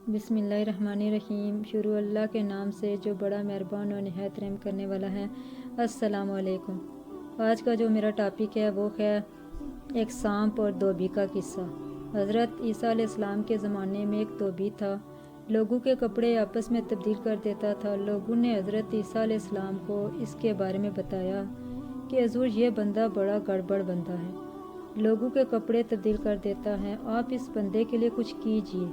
بسم اللہ الرحمن الرحیم۔ شروع اللہ کے نام سے جو بڑا مہربان اور نہایت رحم کرنے والا ہے۔ السلام علیکم۔ آج کا جو میرا ٹاپک ہے وہ ہے ایک سانپ اور دھوبی کا قصہ۔ حضرت عیسیٰ علیہ السلام کے زمانے میں ایک دھوبی تھا، لوگوں کے کپڑے آپس میں تبدیل کر دیتا تھا۔ لوگوں نے حضرت عیسیٰ علیہ السلام کو اس کے بارے میں بتایا کہ حضور یہ بندہ بڑا گڑبڑ بندہ ہے، لوگوں کے کپڑے تبدیل کر دیتا ہے، آپ اس بندے کے لیے کچھ کیجیے۔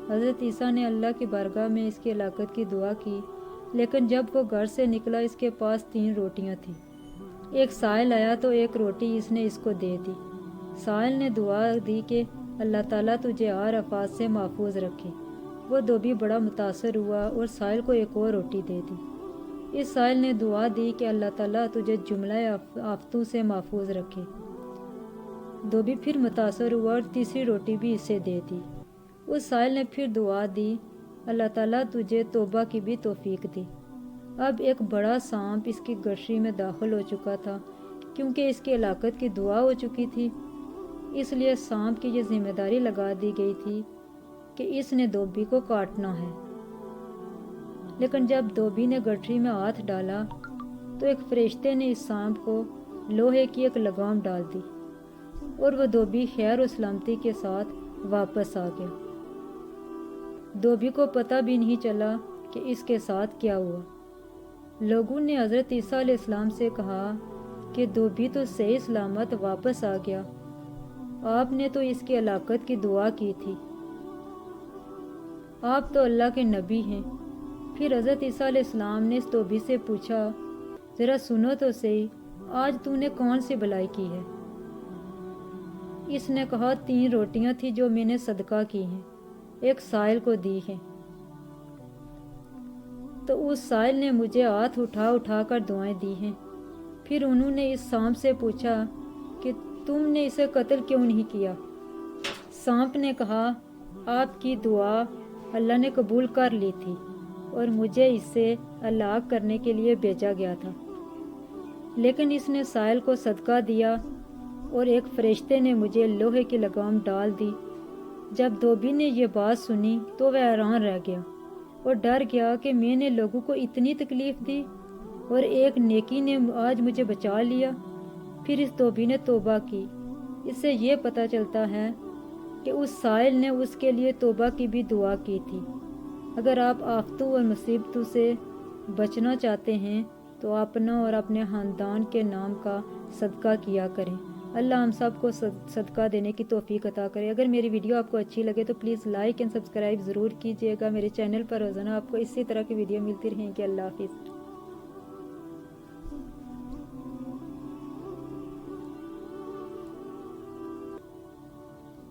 حضرت عیسیٰ نے اللہ کی بارگاہ میں اس کی ہلاکت کی دعا کی، لیکن جب وہ گھر سے نکلا اس کے پاس 3 روٹیاں تھیں۔ ایک سائل آیا تو ایک روٹی اس نے اس کو دے دی۔ سائل نے دعا دی کہ اللہ تعالیٰ تجھے ہر آفات سے محفوظ رکھے۔ وہ دھوبی بڑا متاثر ہوا اور سائل کو ایک اور روٹی دے دی۔ اس سائل نے دعا دی کہ اللہ تعالیٰ تجھے جملہ آفتوں سے محفوظ رکھے۔ دھوبی پھر متاثر ہوا اور تیسری روٹی بھی اسے دے دی۔ اس سائل نے پھر دعا دی، اللہ تعالیٰ تجھے توبہ کی بھی توفیق دی۔ اب ایک بڑا سانپ اس کی گٹھری میں داخل ہو چکا تھا، کیونکہ اس کی ہلاکت کی دعا ہو چکی تھی۔ اس لیے سانپ کی یہ ذمہ داری لگا دی گئی تھی کہ اس نے دھوبی کو کاٹنا ہے۔ لیکن جب دھوبی نے گٹھری میں ہاتھ ڈالا تو ایک فرشتے نے اس سانپ کو لوہے کی ایک لگام ڈال دی اور وہ دھوبی خیر و سلامتی کے ساتھ واپس آ گیا۔ دھوبی کو پتہ بھی نہیں چلا کہ اس کے ساتھ کیا ہوا۔ لوگوں نے حضرت عیسیٰ علیہ السلام سے کہا کہ دھوبی تو صحیح سلامت واپس آ گیا، آپ نے تو اس کی ہلاکت کی دعا کی تھی، آپ تو اللہ کے نبی ہیں۔ پھر حضرت عیسیٰ علیہ السلام نے اس دھوبی سے پوچھا، ذرا سنو تو صحیح، آج تو نے کون سی بلائی کی ہے؟ اس نے کہا 3 روٹیاں تھیں جو میں نے صدقہ کی ہیں، ایک سائل کو دی ہے۔ تو اس سائل نے مجھے ہاتھ اٹھا اٹھا کر دعائیں دی ہیں۔ پھر انہوں نے اس سانپ سے پوچھا کہ تم نے اسے قتل کیوں نہیں کیا؟ سانپ نے کہا، آپ کی دعا اللہ نے قبول کر لی تھی اور مجھے اس سے ہلاک کرنے کے لیے بھیجا گیا تھا، لیکن اس نے سائل کو صدقہ دیا اور ایک فرشتے نے مجھے لوہے کی لگام ڈال دی۔ جب دھوبی نے یہ بات سنی تو وہ حیران رہ گیا اور ڈر گیا کہ میں نے لوگوں کو اتنی تکلیف دی اور ایک نیکی نے آج مجھے بچا لیا۔ پھر اس دھوبی نے توبہ کی۔ اس سے یہ پتہ چلتا ہے کہ اس سائل نے اس کے لیے توبہ کی بھی دعا کی تھی۔ اگر آپ آفتوں اور مصیبتوں سے بچنا چاہتے ہیں تو اپنا اور اپنے خاندان کے نام کا صدقہ کیا کریں۔ اللہ ہم سب کو صدقہ دینے کی توفیق عطا کرے۔ اگر میری ویڈیو آپ کو اچھی لگے تو پلیز لائک اینڈ سبسکرائب ضرور کیجیے گا۔ میرے چینل پر روزانہ آپ کو اسی طرح کی ویڈیو ملتی رہیں گی۔ اللہ حافظ۔